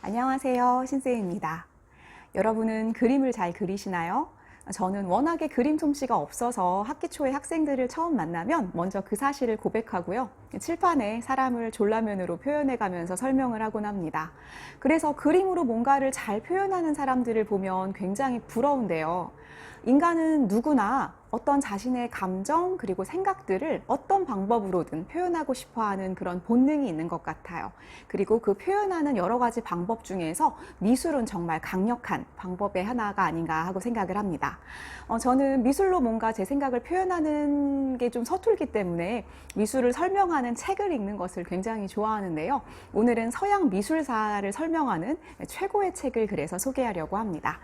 안녕하세요. 신쌤입니다. 여러분은 그림을 잘 그리시나요? 저는 워낙에 그림 솜씨가 없어서 학기 초에 학생들을 처음 만나면 먼저 그 사실을 고백하고요. 칠판에 사람을 졸라맨으로 표현해가면서 설명을 하곤 합니다. 그래서 그림으로 뭔가를 잘 표현하는 사람들을 보면 굉장히 부러운데요. 인간은 누구나 어떤 자신의 감정 그리고 생각들을 어떤 방법으로든 표현하고 싶어하는 그런 본능이 있는 것 같아요. 그리고 그 표현하는 여러 가지 방법 중에서 미술은 정말 강력한 방법의 하나가 아닌가 하고 생각을 합니다. 저는 미술로 뭔가 제 생각을 표현하는 게 좀 서툴기 때문에 미술을 설명하는 책을 읽는 것을 굉장히 좋아하는데요. 오늘은 서양 미술사를 설명하는 최고의 책을 그래서 소개하려고 합니다.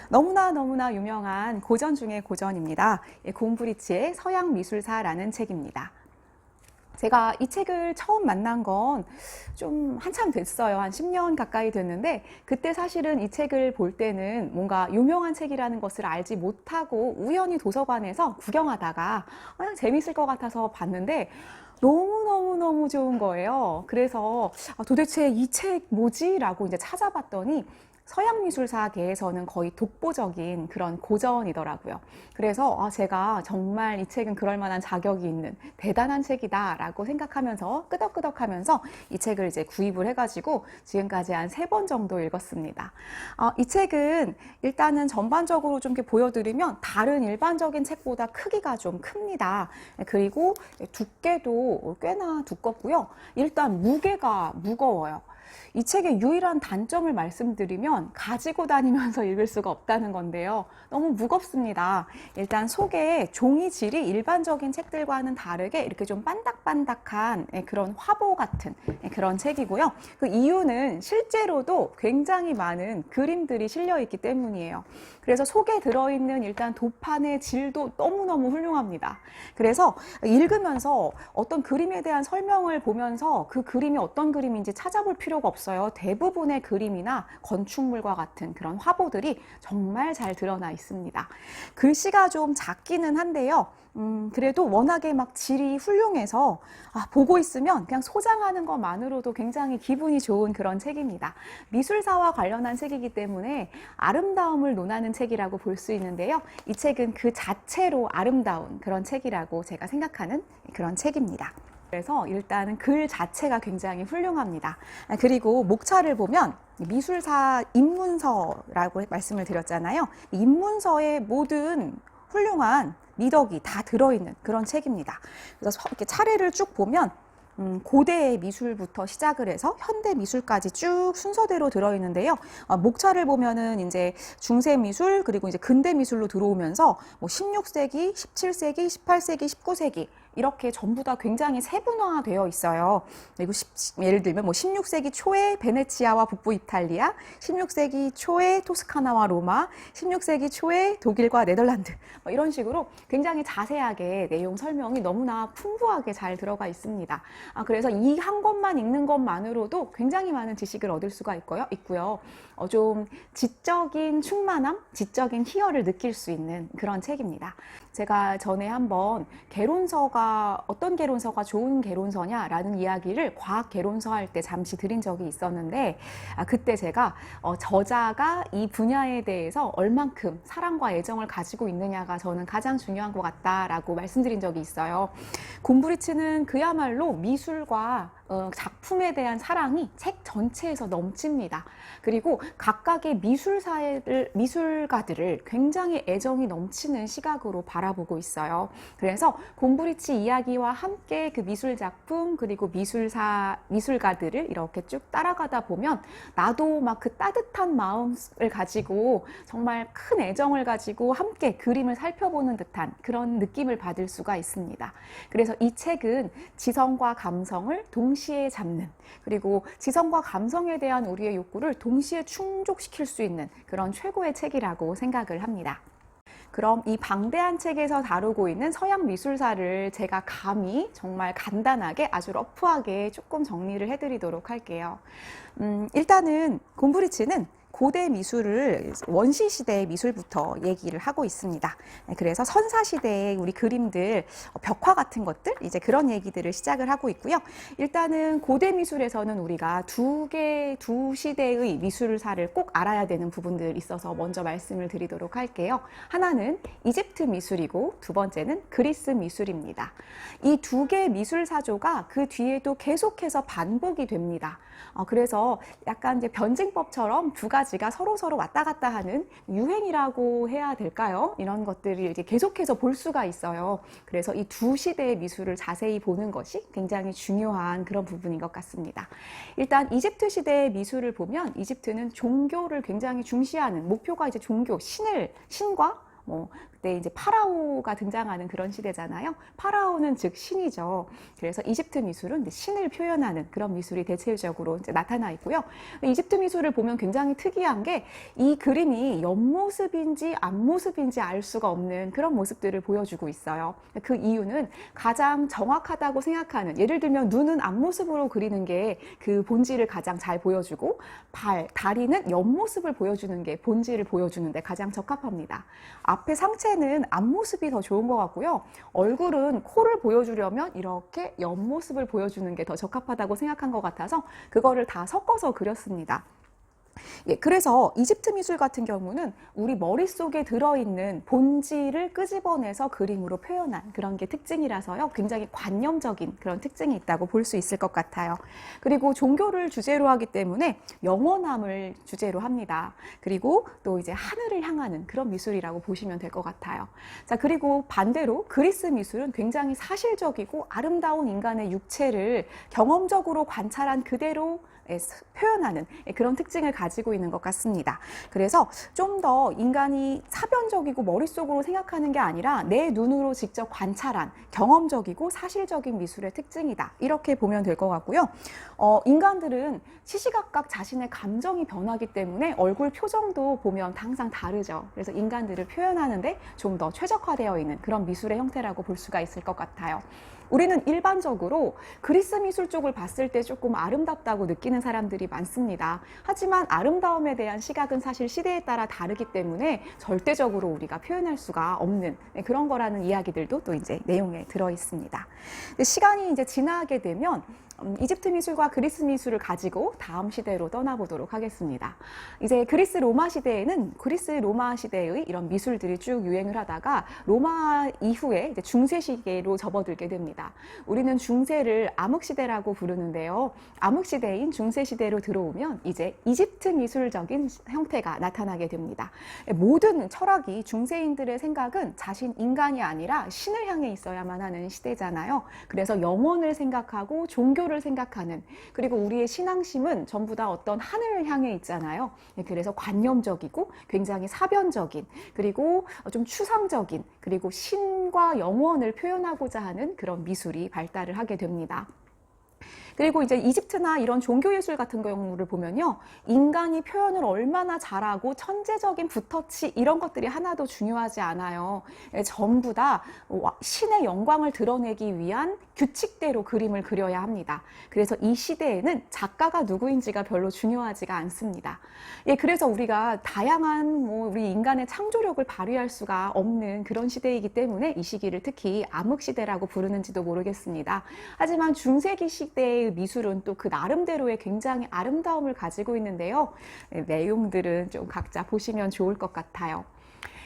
너무나 유명한 고전 중의 고전입니다. 곰브리치의 서양 미술사라는 책입니다. 제가 이 책을 처음 만난 건 좀 한참 됐어요. 한 10년 가까이 됐는데 그때 사실은 이 책을 볼 때는 뭔가 유명한 책이라는 것을 알지 못하고 우연히 도서관에서 구경하다가 그냥 재밌을 것 같아서 봤는데 너무 좋은 거예요. 그래서 도대체 이 책 뭐지? 라고 이제 찾아봤더니 서양 미술사계에서는 거의 독보적인 그런 고전이더라고요. 그래서 제가 정말 이 책은 그럴 만한 자격이 있는 대단한 책이다 라고 생각하면서 끄덕끄덕하면서 이 책을 이제 구입을 해가지고 지금까지 한 3번 정도 읽었습니다. 이 책은 일단은 전반적으로 좀 이렇게 보여드리면 다른 일반적인 책보다 크기가 좀 큽니다. 그리고 두께도 꽤나 두껍고요. 일단 무게가 무거워요. 이 책의 유일한 단점을 말씀드리면 가지고 다니면서 읽을 수가 없다는 건데요. 너무 무겁습니다. 일단 속에 종이질이 일반적인 책들과는 다르게 이렇게 좀 반닥반닥한 그런 화보 같은 그런 책이고요. 그 이유는 실제로도 굉장히 많은 그림들이 실려 있기 때문이에요. 그래서 속에 들어있는 일단 도판의 질도 너무너무 훌륭합니다. 그래서 읽으면서 어떤 그림에 대한 설명을 보면서 그 그림이 어떤 그림인지 찾아볼 필요가 없어요. 대부분의 그림이나 건축물과 같은 그런 화보들이 정말 잘 드러나 있습니다. 글씨가 좀 작기는 한데요. 그래도 워낙에 막 질이 훌륭해서 보고 있으면 그냥 소장하는 것만으로도 굉장히 기분이 좋은 그런 책입니다. 미술사와 관련한 책이기 때문에 아름다움을 논하는 책이라고 볼 수 있는데요. 이 책은 그 자체로 아름다운 그런 책이라고 제가 생각하는 그런 책입니다. 그래서 일단은 글 자체가 굉장히 훌륭합니다. 그리고 목차를 보면 미술사 입문서라고 말씀을 드렸잖아요. 입문서의 모든 훌륭한 미덕이 다 들어있는 그런 책입니다. 그래서 이렇게 차례를 쭉 보면 고대 미술부터 시작을 해서 현대 미술까지 쭉 순서대로 들어있는데요. 목차를 보면은 이제 중세 미술 그리고 이제 근대 미술로 들어오면서 뭐 16세기, 17세기, 18세기, 19세기 이렇게 전부 다 굉장히 세분화되어 있어요. 그리고 예를 들면 뭐 16세기 초에 베네치아와 북부 이탈리아, 16세기 초에 토스카나와 로마, 16세기 초에 독일과 네덜란드 이런 식으로 굉장히 자세하게 내용 설명이 너무나 풍부하게 잘 들어가 있습니다. 그래서 이 한 권만 읽는 것만으로도 굉장히 많은 지식을 얻을 수가 있고요. 좀 지적인 충만함, 지적인 희열을 느낄 수 있는 그런 책입니다. 제가 전에 한번 어떤 개론서가 좋은 개론서냐라는 이야기를 과학 개론서 할 때 잠시 드린 적이 있었는데 그때 제가 저자가 이 분야에 대해서 얼만큼 사랑과 애정을 가지고 있느냐가 저는 가장 중요한 것 같다라고 말씀드린 적이 있어요. 곰브리치는 그야말로 미술과 작품에 대한 사랑이 책 전체에서 넘칩니다. 그리고 각각의 미술가들을 굉장히 애정이 넘치는 시각으로 바라보고 있어요. 그래서 곰브리치 이야기와 함께 그 미술 작품 그리고 미술가들을 이렇게 쭉 따라가다 보면 나도 막 그 따뜻한 마음을 가지고 정말 큰 애정을 가지고 함께 그림을 살펴보는 듯한 그런 느낌을 받을 수가 있습니다. 그래서 이 책은 지성과 감성을 동시에 잡는 그리고 지성과 감성에 대한 우리의 욕구를 동시에 충족시킬 수 있는 그런 최고의 책이라고 생각을 합니다. 그럼 이 방대한 책에서 다루고 있는 서양 미술사를 제가 감히 정말 간단하게 아주 러프하게 조금 정리를 해드리도록 할게요. 일단은 곰브리치는 고대 미술을 원시 시대의 미술부터 얘기를 하고 있습니다. 그래서 선사 시대의 우리 그림들, 벽화 같은 것들, 이제 그런 얘기들을 시작을 하고 있고요. 일단은 고대 미술에서는 우리가 두 시대의 미술사를 꼭 알아야 되는 부분들 있어서 먼저 말씀을 드리도록 할게요. 하나는 이집트 미술이고 두 번째는 그리스 미술입니다. 이 두 개의 미술 사조가 그 뒤에도 계속해서 반복이 됩니다. 그래서 약간 이제 변증법처럼 두 가지가 서로 왔다 갔다 하는 유행이라고 해야 될까요? 이런 것들을 이제 계속해서 볼 수가 있어요. 그래서 이 두 시대의 미술을 자세히 보는 것이 굉장히 중요한 그런 부분인 것 같습니다. 일단 이집트 시대의 미술을 보면 이집트는 종교를 굉장히 중시하는 목표가 이제 종교, 신과 그때 이제 파라오가 등장하는 그런 시대잖아요. 파라오는 즉 신이죠. 그래서 이집트 미술은 신을 표현하는 그런 미술이 대체적으로 이제 나타나 있고요. 이집트 미술을 보면 굉장히 특이한 게 이 그림이 옆모습인지 앞모습인지 알 수가 없는 그런 모습들을 보여주고 있어요. 그 이유는 가장 정확하다고 생각하는, 예를 들면 눈은 앞모습으로 그리는 게 그 본질을 가장 잘 보여주고 다리는 옆모습을 보여주는 게 본질을 보여주는데 가장 적합합니다. 앞에 상체는 앞모습이 더 좋은 것 같고요. 얼굴은 코를 보여주려면 이렇게 옆모습을 보여주는 게 더 적합하다고 생각한 것 같아서 그거를 다 섞어서 그렸습니다. 그래서 이집트 미술 같은 경우는 우리 머릿속에 들어있는 본질을 끄집어내서 그림으로 표현한 그런 게 특징이라서요. 굉장히 관념적인 그런 특징이 있다고 볼 수 있을 것 같아요. 그리고 종교를 주제로 하기 때문에 영원함을 주제로 합니다. 그리고 또 이제 하늘을 향하는 그런 미술이라고 보시면 될 것 같아요. 자, 그리고 반대로 그리스 미술은 굉장히 사실적이고 아름다운 인간의 육체를 경험적으로 관찰한 그대로 표현하는 그런 특징을 가지고 있는 것 같습니다. 그래서 좀 더 인간이 사변적이고 머릿속으로 생각하는 게 아니라 내 눈으로 직접 관찰한 경험적이고 사실적인 미술의 특징이다. 이렇게 보면 될 것 같고요. 인간들은 시시각각 자신의 감정이 변하기 때문에 얼굴 표정도 보면 항상 다르죠. 그래서 인간들을 표현하는데 좀 더 최적화되어 있는 그런 미술의 형태라고 볼 수가 있을 것 같아요. 우리는 일반적으로 그리스 미술 쪽을 봤을 때 조금 아름답다고 느끼는 사람들이 많습니다. 하지만 아름다움에 대한 시각은 사실 시대에 따라 다르기 때문에 절대적으로 우리가 표현할 수가 없는 그런 거라는 이야기들도 또 이제 내용에 들어 있습니다. 시간이 이제 지나게 되면 이집트 미술과 그리스 미술을 가지고 다음 시대로 떠나보도록 하겠습니다. 이제 그리스 로마 시대의 이런 미술들이 쭉 유행을 하다가 로마 이후에 이제 중세 시대로 접어들게 됩니다. 우리는 중세를 암흑시대라고 부르는데요. 암흑시대인 중세시대로 들어오면 이제 이집트 미술적인 형태가 나타나게 됩니다. 모든 철학이 중세인들의 생각은 자신 인간이 아니라 신을 향해 있어야만 하는 시대잖아요. 그래서 영혼을 생각하고 종교를 생각하는, 그리고 우리의 신앙심은 전부 다 어떤 하늘을 향해 있잖아요. 그래서 관념적이고 굉장히 사변적인, 그리고 좀 추상적인, 그리고 신과 영혼을 표현하고자 하는 그런 미술이 발달을 하게 됩니다. 그리고 이제 이집트나 이런 종교예술 같은 경우를 보면요. 인간이 표현을 얼마나 잘하고 천재적인 붓터치 이런 것들이 하나도 중요하지 않아요. 전부 다 신의 영광을 드러내기 위한 규칙대로 그림을 그려야 합니다. 그래서 이 시대에는 작가가 누구인지가 별로 중요하지가 않습니다. 그래서 우리가 다양한 우리 인간의 창조력을 발휘할 수가 없는 그런 시대이기 때문에 이 시기를 특히 암흑시대라고 부르는지도 모르겠습니다. 하지만 중세기 시대의 미술은 또 그 나름대로의 굉장히 아름다움을 가지고 있는데요. 내용들은 좀 각자 보시면 좋을 것 같아요.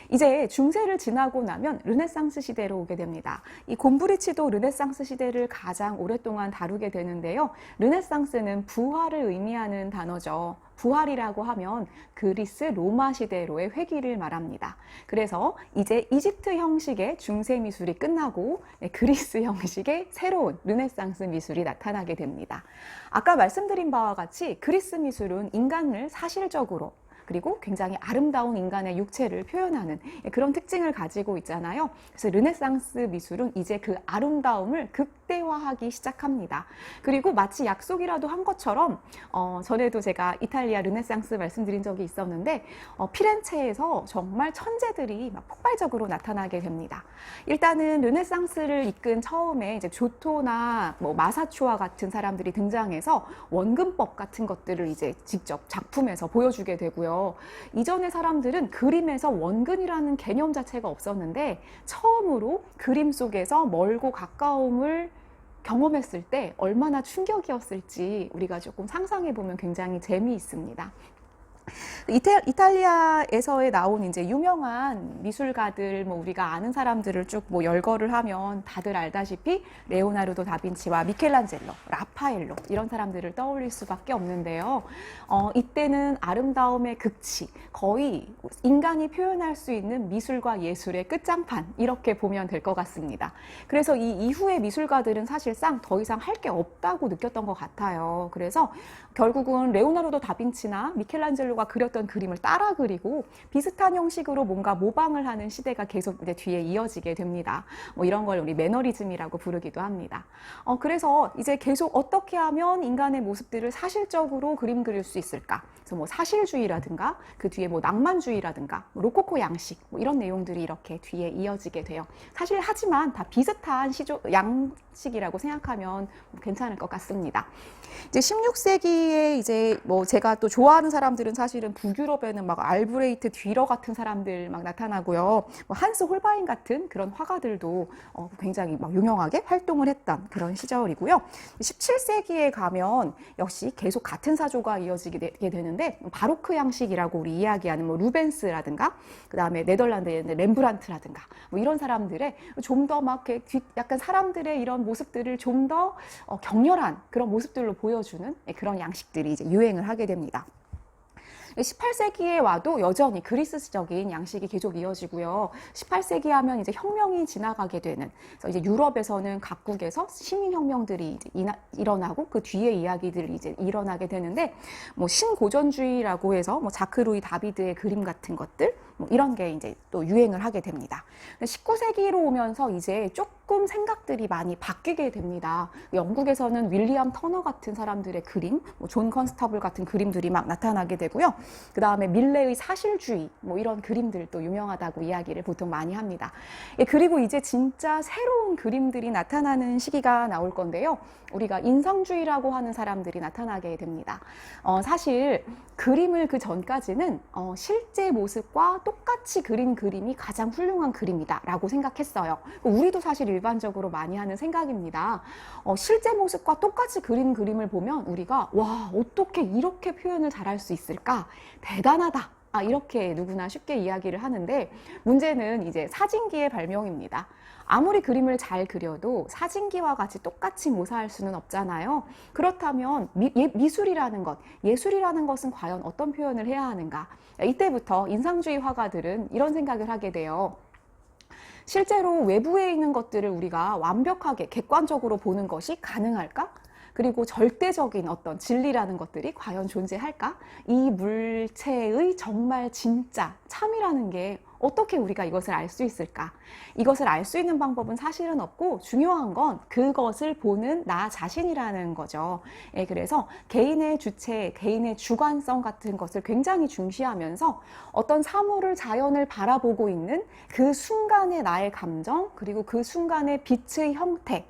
이제 중세를 지나고 나면 르네상스 시대로 오게 됩니다. 이 곰브리치도 르네상스 시대를 가장 오랫동안 다루게 되는데요. 르네상스는 부활을 의미하는 단어죠. 부활이라고 하면 그리스 로마 시대로의 회귀를 말합니다. 그래서 이제 이집트 형식의 중세 미술이 끝나고 그리스 형식의 새로운 르네상스 미술이 나타나게 됩니다. 아까 말씀드린 바와 같이 그리스 미술은 인간을 사실적으로 그리고 굉장히 아름다운 인간의 육체를 표현하는 그런 특징을 가지고 있잖아요. 그래서 르네상스 미술은 이제 그 아름다움을 극대화하기 시작합니다. 그리고 마치 약속이라도 한 것처럼 전에도 제가 이탈리아 르네상스 말씀드린 적이 있었는데 피렌체에서 정말 천재들이 막 폭발적으로 나타나게 됩니다. 일단은 르네상스를 이끈 처음에 이제 조토나 마사추아 같은 사람들이 등장해서 원근법 같은 것들을 이제 직접 작품에서 보여주게 되고요. 있어요. 이전의 사람들은 그림에서 원근이라는 개념 자체가 없었는데 처음으로 그림 속에서 멀고 가까움을 경험했을 때 얼마나 충격이었을지 우리가 조금 상상해 보면 굉장히 재미있습니다. 이탈리아에서의 나온 이제 유명한 미술가들, 뭐 우리가 아는 사람들을 쭉 뭐 열거를 하면 다들 알다시피 레오나르도 다빈치와 미켈란젤로, 라파엘로 이런 사람들을 떠올릴 수밖에 없는데요. 이때는 아름다움의 극치, 거의 인간이 표현할 수 있는 미술과 예술의 끝장판 이렇게 보면 될 것 같습니다. 그래서 이 이후의 미술가들은 사실상 더 이상 할 게 없다고 느꼈던 것 같아요. 그래서 결국은 레오나르도 다빈치나 미켈란젤로가 그렸던 그림을 따라 그리고 비슷한 형식으로 뭔가 모방을 하는 시대가 계속 이제 뒤에 이어지게 됩니다. 뭐 이런 걸 우리 매너리즘이라고 부르기도 합니다. 그래서 이제 계속 어떻게 하면 인간의 모습들을 사실적으로 그림 그릴 수 있을까? 그래서 뭐 사실주의라든가 그 뒤에 뭐 낭만주의라든가 뭐 로코코 양식 뭐 이런 내용들이 이렇게 뒤에 이어지게 돼요. 사실 하지만 다 비슷한 양식이라고 생각하면 괜찮을 것 같습니다. 이제 16세기에 이제 뭐 제가 또 좋아하는 사람들은 사실은 북유럽에는 막 알브레이트 뒤러 같은 사람들 막 나타나고요. 뭐 한스 홀바인 같은 그런 화가들도 굉장히 막 유명하게 활동을 했던 그런 시절이고요. 17세기에 가면 역시 계속 같은 사조가 이어지게 되는데 바로크 양식이라고 우리 이야기하는 뭐 루벤스라든가 그다음에 네덜란드의 렘브란트라든가 뭐 이런 사람들의 좀 더 막 약간 사람들의 이런 모습들을 좀 더 격렬한 그런 모습들로 보여주는 그런 양식들이 이제 유행을 하게 됩니다. 18세기에 와도 여전히 그리스적인 양식이 계속 이어지고요. 18세기 하면 이제 혁명이 지나가게 되는, 그래서 이제 유럽에서는 각국에서 시민혁명들이 이제 일어나고 그 뒤에 이야기들이 이제 일어나게 되는데, 뭐 신고전주의라고 해서 뭐 자크 루이 다비드의 그림 같은 것들, 뭐 이런 게 이제 또 유행을 하게 됩니다. 19세기로 오면서 이제 조금 생각들이 많이 바뀌게 됩니다. 영국에서는 윌리엄 터너 같은 사람들의 그림, 뭐 존 컨스터블 같은 그림들이 막 나타나게 되고요. 그 다음에 밀레의 사실주의, 뭐 이런 그림들도 유명하다고 이야기를 보통 많이 합니다. 그리고 이제 진짜 새로운 그림들이 나타나는 시기가 나올 건데요. 우리가 인상주의라고 하는 사람들이 나타나게 됩니다. 사실 그림을 그 전까지는 실제 모습과 똑같이 그린 그림이 가장 훌륭한 그림이다 라고 생각했어요. 우리도 사실 일반적으로 많이 하는 생각입니다. 실제 모습과 똑같이 그린 그림을 보면 우리가 와, 어떻게 이렇게 표현을 잘할 수 있을까? 대단하다. 이렇게 누구나 쉽게 이야기를 하는데, 문제는 이제 사진기의 발명입니다. 아무리 그림을 잘 그려도 사진기와 같이 똑같이 묘사할 수는 없잖아요. 그렇다면 미술이라는 것, 예술이라는 것은 과연 어떤 표현을 해야 하는가? 이때부터 인상주의 화가들은 이런 생각을 하게 돼요. 실제로 외부에 있는 것들을 우리가 완벽하게 객관적으로 보는 것이 가능할까? 그리고 절대적인 어떤 진리라는 것들이 과연 존재할까? 이 물체의 정말 진짜 참이라는 게 어떻게 우리가 이것을 알 수 있을까? 이것을 알 수 있는 방법은 사실은 없고, 중요한 건 그것을 보는 나 자신이라는 거죠. 그래서 개인의 주체, 개인의 주관성 같은 것을 굉장히 중시하면서 어떤 사물을, 자연을 바라보고 있는 그 순간의 나의 감정, 그리고 그 순간의 빛의 형태,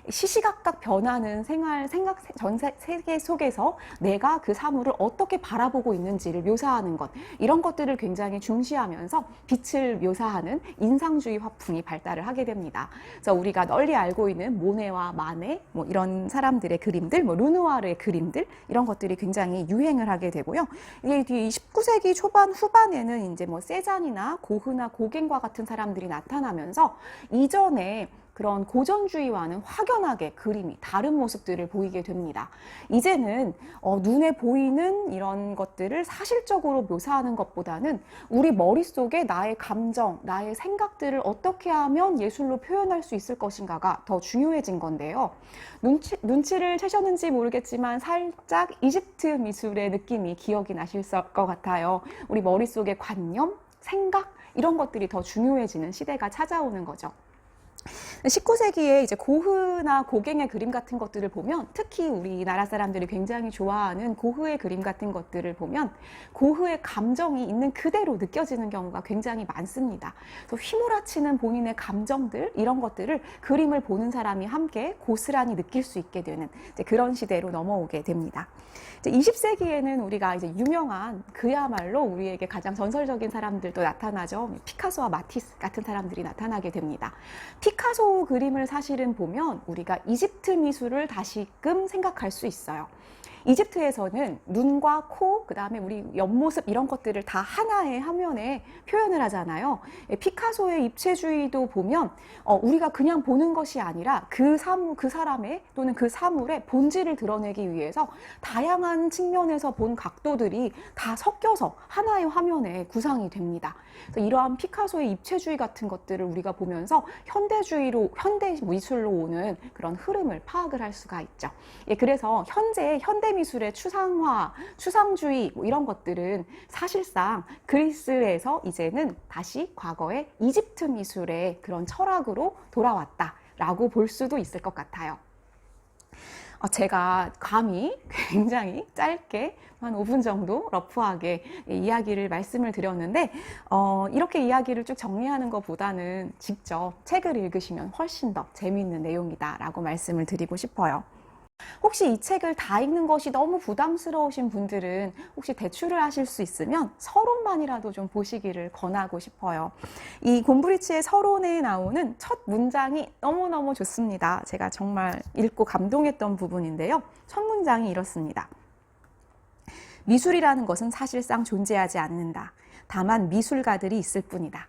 시시각각 변하는 생각 전 세계 속에서 내가 그 사물을 어떻게 바라보고 있는지를 묘사하는 것, 이런 것들을 굉장히 중시하면서 빛을 묘사하는 인상주의 화풍이 발달을 하게 됩니다. 그래서 우리가 널리 알고 있는 모네와 마네, 뭐 이런 사람들의 그림들, 뭐 르누아르의 그림들, 이런 것들이 굉장히 유행을 하게 되고요. 이게 19세기 초반 후반에는 이제 뭐 세잔이나 고흐나 고갱과 같은 사람들이 나타나면서 이전에 그런 고전주의와는 확연하게 그림이 다른 모습들을 보이게 됩니다. 이제는 눈에 보이는 이런 것들을 사실적으로 묘사하는 것보다는 우리 머릿속에 나의 감정, 나의 생각들을 어떻게 하면 예술로 표현할 수 있을 것인가가 더 중요해진 건데요. 눈치를 채셨는지 모르겠지만 살짝 이집트 미술의 느낌이 기억이 나실 것 같아요. 우리 머릿속의 관념, 생각, 이런 것들이 더 중요해지는 시대가 찾아오는 거죠. 19세기에 이제 고흐나 고갱의 그림 같은 것들을 보면, 특히 우리나라 사람들이 굉장히 좋아하는 고흐의 그림 같은 것들을 보면 고흐의 감정이 있는 그대로 느껴지는 경우가 굉장히 많습니다. 그래서 휘몰아치는 본인의 감정들, 이런 것들을 그림을 보는 사람이 함께 고스란히 느낄 수 있게 되는 이제 그런 시대로 넘어오게 됩니다. 이제 20세기에는 우리가 이제 유명한, 그야말로 우리에게 가장 전설적인 사람들도 나타나죠. 피카소와 마티스 같은 사람들이 나타나게 됩니다. 피카소 그림을 사실은 보면 우리가 이집트 미술을 다시금 생각할 수 있어요. 이집트에서는 눈과 코, 그 다음에 우리 옆모습, 이런 것들을 다 하나의 화면에 표현을 하잖아요. 피카소의 입체주의도 보면 우리가 그냥 보는 것이 아니라 그 사람의 또는 그 사물의 본질을 드러내기 위해서 다양한 측면에서 본 각도들이 다 섞여서 하나의 화면에 구상이 됩니다. 그래서 이러한 피카소의 입체주의 같은 것들을 우리가 보면서 현대 미술로 오는 그런 흐름을 파악을 할 수가 있죠. 그래서 현대 미술의 추상화, 추상주의 이런 것들은 사실상 그리스에서 이제는 다시 과거의 이집트 미술의 그런 철학으로 돌아왔다라고 볼 수도 있을 것 같아요. 제가 감히 굉장히 짧게 한 5분 정도 러프하게 이야기를 말씀을 드렸는데, 이렇게 이야기를 쭉 정리하는 것보다는 직접 책을 읽으시면 훨씬 더 재미있는 내용이다라고 말씀을 드리고 싶어요. 혹시 이 책을 다 읽는 것이 너무 부담스러우신 분들은 혹시 대출을 하실 수 있으면 서론만이라도 좀 보시기를 권하고 싶어요. 이 곰브리치의 서론에 나오는 첫 문장이 너무너무 좋습니다. 제가 정말 읽고 감동했던 부분인데요. 첫 문장이 이렇습니다. 미술이라는 것은 사실상 존재하지 않는다. 다만 미술가들이 있을 뿐이다.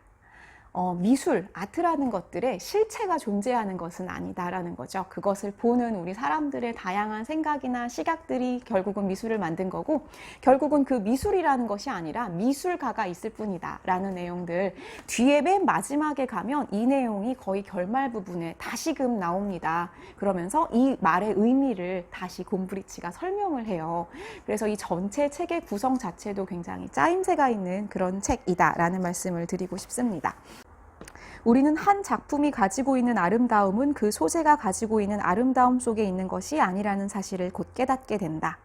미술, 아트라는 것들의 실체가 존재하는 것은 아니다라는 거죠. 그것을 보는 우리 사람들의 다양한 생각이나 시각들이 결국은 미술을 만든 거고, 결국은 그 미술이라는 것이 아니라 미술가가 있을 뿐이다 라는 내용들, 뒤에 맨 마지막에 가면 이 내용이 거의 결말 부분에 다시금 나옵니다. 그러면서 이 말의 의미를 다시 곰브리치가 설명을 해요. 그래서 이 전체 책의 구성 자체도 굉장히 짜임새가 있는 그런 책이다라는 말씀을 드리고 싶습니다. 우리는 한 작품이 가지고 있는 아름다움은 그 소재가 가지고 있는 아름다움 속에 있는 것이 아니라는 사실을 곧 깨닫게 된다.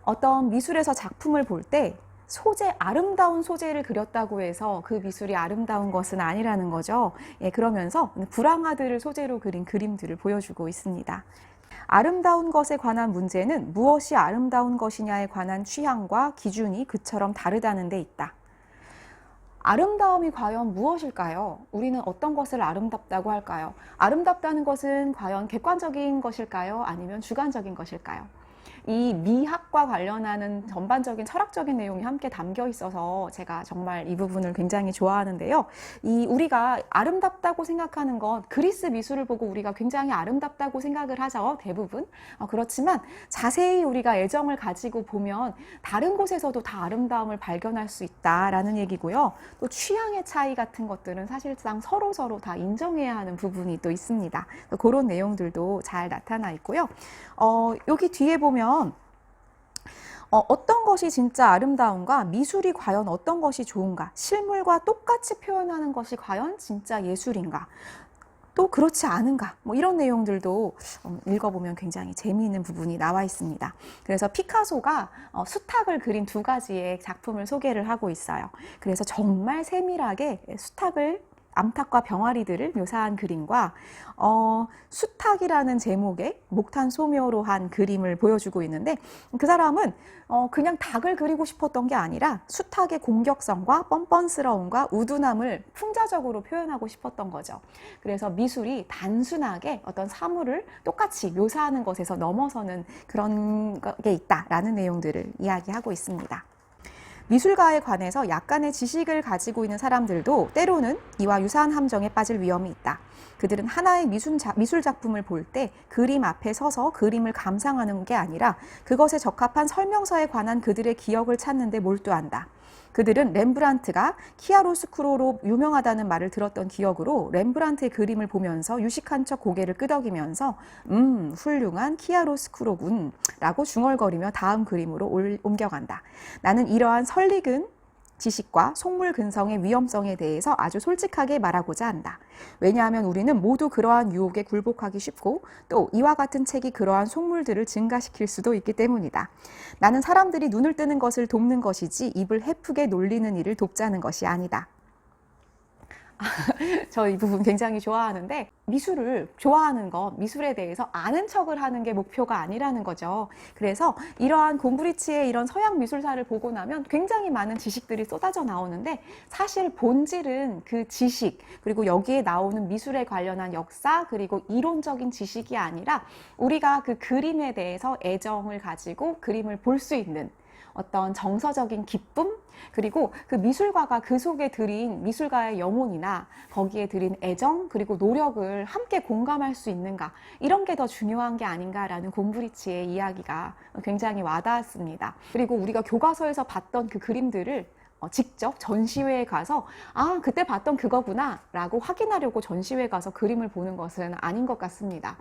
어떤 미술에서 작품을 볼 때 아름다운 소재를 그렸다고 해서 그 미술이 아름다운 것은 아니라는 거죠. 그러면서 불황아들을 소재로 그린 그림들을 보여주고 있습니다. 아름다운 것에 관한 문제는 무엇이 아름다운 것이냐에 관한 취향과 기준이 그처럼 다르다는 데 있다. 아름다움이 과연 무엇일까요? 우리는 어떤 것을 아름답다고 할까요? 아름답다는 것은 과연 객관적인 것일까요? 아니면 주관적인 것일까요? 이 미학과 관련하는 전반적인 철학적인 내용이 함께 담겨 있어서 제가 정말 이 부분을 굉장히 좋아하는데요. 우리가 아름답다고 생각하는 건 그리스 미술을 보고 우리가 굉장히 아름답다고 생각을 하죠. 대부분. 그렇지만 자세히 우리가 애정을 가지고 보면 다른 곳에서도 다 아름다움을 발견할 수 있다라는 얘기고요. 또 취향의 차이 같은 것들은 사실상 서로 다 인정해야 하는 부분이 또 있습니다. 그런 내용들도 잘 나타나 있고요. 여기 뒤에 보면 어떤 것이 진짜 아름다운가, 미술이 과연 어떤 것이 좋은가, 실물과 똑같이 표현하는 것이 과연 진짜 예술인가, 또 그렇지 않은가, 이런 내용들도 읽어보면 굉장히 재미있는 부분이 나와 있습니다. 그래서 피카소가 수탉을 그린 2가지의 작품을 소개를 하고 있어요. 그래서 정말 세밀하게 암탉과 병아리들을 묘사한 그림과 수탉이라는 제목의 목탄 소묘로 한 그림을 보여주고 있는데, 그 사람은 그냥 닭을 그리고 싶었던 게 아니라 수탉의 공격성과 뻔뻔스러움과 우둔함을 풍자적으로 표현하고 싶었던 거죠. 그래서 미술이 단순하게 어떤 사물을 똑같이 묘사하는 것에서 넘어서는 그런 게 있다라는 내용들을 이야기하고 있습니다. 미술가에 관해서 약간의 지식을 가지고 있는 사람들도 때로는 이와 유사한 함정에 빠질 위험이 있다. 그들은 하나의 미술 작품을 볼 때 그림 앞에 서서 그림을 감상하는 게 아니라 그것에 적합한 설명서에 관한 그들의 기억을 찾는 데 몰두한다. 그들은 렘브란트가 키아로스쿠로로 유명하다는 말을 들었던 기억으로 렘브란트의 그림을 보면서 유식한 척 고개를 끄덕이면서 훌륭한 키아로스쿠로군 라고 중얼거리며 다음 그림으로 옮겨간다. 나는 이러한 설익은 지식과 속물 근성의 위험성에 대해서 아주 솔직하게 말하고자 한다. 왜냐하면 우리는 모두 그러한 유혹에 굴복하기 쉽고 또 이와 같은 책이 그러한 속물들을 증가시킬 수도 있기 때문이다. 나는 사람들이 눈을 뜨는 것을 돕는 것이지 입을 헤프게 놀리는 일을 돕자는 것이 아니다. 저 이 부분 굉장히 좋아하는데, 미술을 좋아하는 것, 미술에 대해서 아는 척을 하는 게 목표가 아니라는 거죠. 그래서 이러한 곰브리치의 이런 서양 미술사를 보고 나면 굉장히 많은 지식들이 쏟아져 나오는데, 사실 본질은 그 지식, 그리고 여기에 나오는 미술에 관련한 역사, 그리고 이론적인 지식이 아니라 우리가 그 그림에 대해서 애정을 가지고 그림을 볼 수 있는 어떤 정서적인 기쁨, 그리고 그 미술가가 그 속에 들인 미술가의 영혼이나 거기에 들인 애정, 그리고 노력을 함께 공감할 수 있는가, 이런 게 더 중요한 게 아닌가라는 곰브리치의 이야기가 굉장히 와닿았습니다. 그리고 우리가 교과서에서 봤던 그 그림들을 직접 전시회에 가서 그때 봤던 그거구나 라고 확인하려고 전시회에 가서 그림을 보는 것은 아닌 것 같습니다.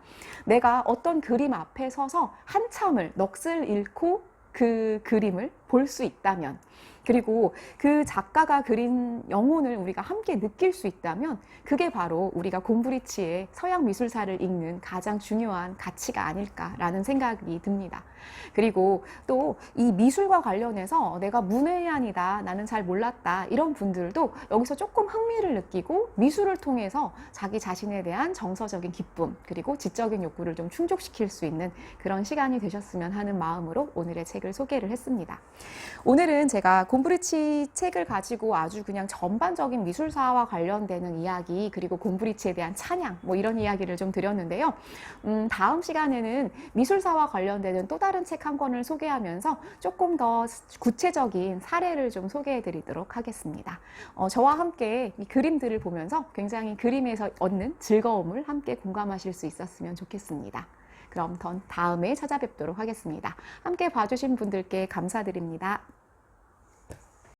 내가 어떤 그림 앞에 서서 한참을 넋을 잃고 그 그림을 볼 수 있다면, 그리고 그 작가가 그린 영혼을 우리가 함께 느낄 수 있다면, 그게 바로 우리가 곰브리치의 서양 미술사를 읽는 가장 중요한 가치가 아닐까라는 생각이 듭니다. 그리고 또 이 미술과 관련해서 내가 문외한이다, 나는 잘 몰랐다, 이런 분들도 여기서 조금 흥미를 느끼고 미술을 통해서 자기 자신에 대한 정서적인 기쁨, 그리고 지적인 욕구를 좀 충족시킬 수 있는 그런 시간이 되셨으면 하는 마음으로 오늘의 책을 소개를 했습니다. 오늘은 제가 곰브리치 책을 가지고 아주 그냥 전반적인 미술사와 관련되는 이야기, 그리고 곰브리치에 대한 찬양, 이런 이야기를 좀 드렸는데요. 다음 시간에는 미술사와 관련되는 또 다른 책 한 권을 소개하면서 조금 더 구체적인 사례를 좀 소개해 드리도록 하겠습니다. 저와 함께 이 그림들을 보면서 굉장히 그림에서 얻는 즐거움을 함께 공감하실 수 있었으면 좋겠습니다. 그럼 다음에 찾아뵙도록 하겠습니다. 함께 봐주신 분들께 감사드립니다.